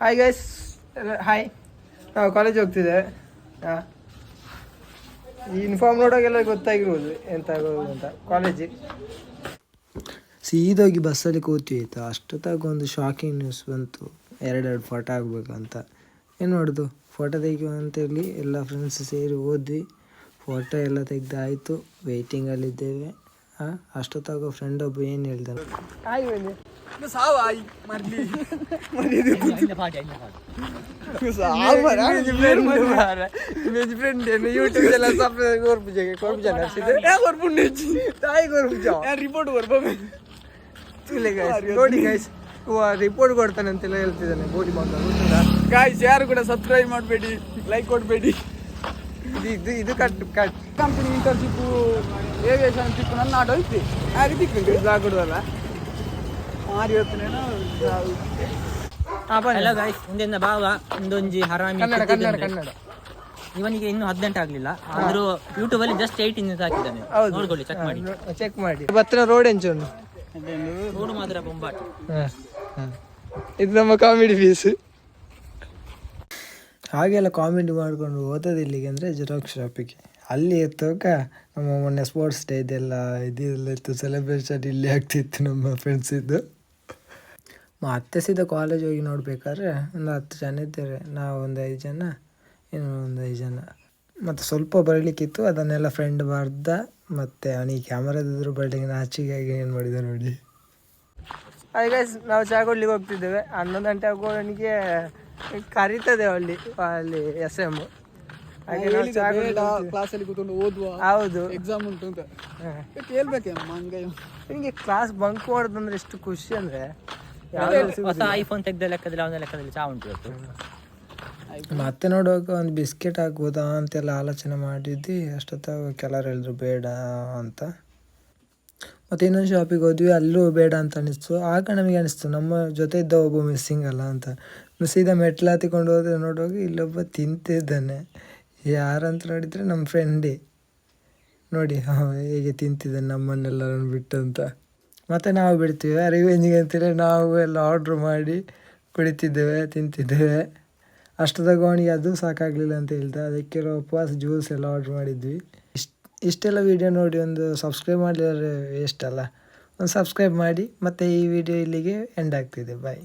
Hi guys, hi. ನಾವು college ಹೋಗ್ತಿದ್ದೇವೆ. ಹಾಂ, ಈ ಯೂನಿಫಾರ್ಮ್ ನೋಡೋಗೆಲ್ಲ ಗೊತ್ತಾಗಿರ್ಬೋದು ಎಂತ ಆಗೋದು ಅಂತ. ಕಾಲೇಜಿಗೆ ಸೀದೋಗಿ ಬಸ್ಸಲ್ಲಿ ಕೂತೀವಿ ಆಯಿತಾ. ಅಷ್ಟೊತ್ತಾಗ ಒಂದು ಶಾಕಿಂಗ್ ನ್ಯೂಸ್ ಬಂತು, 2 ಫೋಟೋ ಆಗಬೇಕಂತ. ಏನು ಮಾಡೋದು, ಫೋಟೋ ತೆಗೆಯುವ ಅಂತೇಳಿ ಎಲ್ಲ ಫ್ರೆಂಡ್ಸ್ ಸೇರಿ ಹೋದ್ವಿ. ಫೋಟೋ ಎಲ್ಲ ತೆಗೆದಾಯಿತು, ವೆಯ್ಟಿಂಗಲ್ಲಿದ್ದೇವೆ. ಹಾಂ, ಅಷ್ಟೊತ್ತಾಗ ಫ್ರೆಂಡ್ ಒಬ್ಬ ಏನು ಹೇಳ್ತಾನೆ, ರಿಪೋರ್ಟ್ ಕೊಡ್ತಾನೆ ಅಂತೆಲ್ಲ ಹೇಳ್ತಿದ್ದಾನೆ. ಬೋಡಿ ಗಾಯ್ಸ್, ಯಾರು ಕೂಡ ಸಬ್ಸ್ಕ್ರೈಬ್ ಮಾಡಬೇಡಿ, ಲೈಕ್ ಕೊಡಬೇಡಿ. ಇದು ಕಟ್ ಕಂಪನಿ ಇಂಟರ್ನ್ಶಿಪ್ ಏವಿಯೇಷನ್ ಸಿಕ್ಕು ನನ್ನ ಆಟೋ ಐತಿ ಹಾಗೆ ತಿಕ್ಕಿಂಗೆ ಕೊಡುವಲ್ಲ ಮಾರಿ ಹೊತ್ತನೇನೋ. ಹಲೋ ಗೈಸ್, ಮುಂದಿನ ಭಾವ ಒಂದೊಂಜಿ ಹರಾಮಿ ಕನ್ನಡ ಇವನಿಗೆ ಇನ್ನೂ 18 ಆಗಲಿಲ್ಲ, ಆದ್ರೂ ಯೂಟ್ಯೂಬ್ ಅಲ್ಲಿ ಜಸ್ಟ್ 18 ಹಾಕಿದ್ದಾನೆ. ನೋಡ್ಕೊಳ್ಳಿ, ಚೆಕ್ ಮಾಡಿ. ಬತ್ತಿನ ರೋಡ್ ಎಂಚೊಂದು ರೋಡ್ ಮಾತ್ರ ಬೊಂಬಾಟ. ಇದು ನಮ್ಮ ಕಾಮಿಡಿ ಪೀಸ್. ಹಾಗೆಲ್ಲ ಕಾಮಿಡಿ ಮಾಡ್ಕೊಂಡು ಓದೋದು ಇಲ್ಲಿಗೆ ಅಂದರೆ ಜೆರಾಕ್ಸ್ ಶಾಪಿಗೆ. ಅಲ್ಲಿ ಎತ್ತೋಕ ನಮ್ಮ ಮೊನ್ನೆ ಸ್ಪೋರ್ಟ್ಸ್ ಡೇ ಇದೆಲ್ಲ ಇತ್ತು, ಸೆಲೆಬ್ರೇಷನ್ ಇಲ್ಲಿ ಆಗ್ತಿತ್ತು ನಮ್ಮ ಫ್ರೆಂಡ್ಸ್ ಇದ್ದು. ಮತ್ತೆ ಸೀದಾ ಕಾಲೇಜ್ ಹೋಗಿ ನೋಡ್ಬೇಕಾದ್ರೆ ಒಂದು 10 ಜನ ಇದ್ದೇವೆ. ನಾವು ಒಂದು 5 ಜನ, ಇನ್ನೂ ಒಂದು 5 ಜನ. ಮತ್ತು ಸ್ವಲ್ಪ ಬರಲಿಕ್ಕಿತ್ತು, ಅದನ್ನೆಲ್ಲ ಫ್ರೆಂಡ್ ಬರ್ದ. ಮತ್ತು ಅವನಿಗೆ ಕ್ಯಾಮರಾದಿದ್ರು ಬರಲಿಕ್ಕೆ ನಾಚಿಗಾಗಿ ಏನು ಮಾಡಿದೆ ನೋಡಿ. ಹಾಗೆ ಗೈಸ್, ನಾವು ಚಾ ಕೊಡ್ಲಿಕ್ಕೆ ಹೋಗ್ತಿದ್ದೇವೆ. 11 ಗಂಟೆ ಆಗೋವನಿಗೆ ಕರೀತದೆ ಅಲ್ಲಿ SM. ಕ್ಲಾಸಲ್ಲಿ ಕೂತ್ಕೊಂಡು ಓದುವ, ಹೌದು ಎಕ್ಸಾಮ್ ಉಂಟು ಅಂತ ಹೇಳ್ಬೇಕೇನು ಮಂಗೆ. ನಿಮಗೆ ಕ್ಲಾಸ್ ಬಂಕ್ ಮಾಡೋದಂದ್ರೆ ಎಷ್ಟು ಖುಷಿ ಅಂದರೆ, ಹೊಸ ಐಫೋನ್ ತೆಗ್ದ ಲೆಕ್ಕದಲ್ಲಿ ಅವನ ಲೆಕ್ಕದಲ್ಲಿ ಚಾ ಉಂಟು ಇವತ್ತು. ಮತ್ತೆ ನೋಡುವಾಗ ಒಂದು ಬಿಸ್ಕೆಟ್ ಹಾಕ್ಬೋದಾ ಅಂತೆಲ್ಲ ಆಲೋಚನೆ ಮಾಡಿದ್ವಿ. ಅಷ್ಟೊತ್ತಾಗ ಕೆಲವರು ಹೇಳಿದ್ರು ಬೇಡ ಅಂತ. ಮತ್ತು ಇನ್ನೊಂದು ಶಾಪಿಗೆ ಹೋದ್ವಿ, ಅಲ್ಲೂ ಬೇಡ ಅಂತ ಅನಿಸ್ತು. ಆಗ ನಮಗೆ ಅನಿಸ್ತು ನಮ್ಮ ಜೊತೆ ಇದ್ದ ಒಬ್ಬ ಮಿಸ್ಸಿಂಗ್ ಅಲ್ಲ ಅಂತ. ಸೀದಾ ಮೆಟ್ಲು ಹತ್ತಿಕೊಂಡು ಹೋದ್ರೆ ನೋಡುವಾಗ ಇಲ್ಲೊಬ್ಬ ತಿಂತಿದ್ದಾನೆ. ಯಾರಂತ ನೋಡಿದರೆ ನಮ್ಮ ಫ್ರೆಂಡೇ. ನೋಡಿ ಹೇಗೆ ತಿಂತಿದ್ದಾನೆ ನಮ್ಮನ್ನೆಲ್ಲರನ್ನು ಬಿಟ್ಟು ಅಂತ. ಮತ್ತು ನಾವು ಬಿಡ್ತೀವಿ ರಿವೆಂಜಿಗೆ ಅಂತೇಳಿ ನಾವು ಎಲ್ಲ ಆರ್ಡ್ರ್ ಮಾಡಿ ಕುಡಿತಿದ್ದೇವೆ, ತಿಂತಿದ್ದೇವೆ. ಅಷ್ಟದಾಗ ಅವನಿಗೆ ಅದು ಸಾಕಾಗಲಿಲ್ಲ ಅಂತ ಹೇಳ್ತಾ ಅದಕ್ಕೆ ಉಪವಾಸ ಜ್ಯೂಸ್ ಎಲ್ಲ ಆರ್ಡ್ರ್ ಮಾಡಿದ್ವಿ. ಇಷ್ಟೆಲ್ಲ ವೀಡಿಯೋ ನೋಡಿ ಒಂದು ಸಬ್ಸ್ಕ್ರೈಬ್ ಮಾಡಲಿಲ್ಲ ವೇಸ್ಟ್ ಅಲ್ಲ. ಒಂದು ಸಬ್ಸ್ಕ್ರೈಬ್ ಮಾಡಿ. ಮತ್ತು ಈ ವಿಡಿಯೋ ಇಲ್ಲಿಗೆ ಎಂಡ್ ಆಗ್ತಿದೆ. ಬಾಯ್.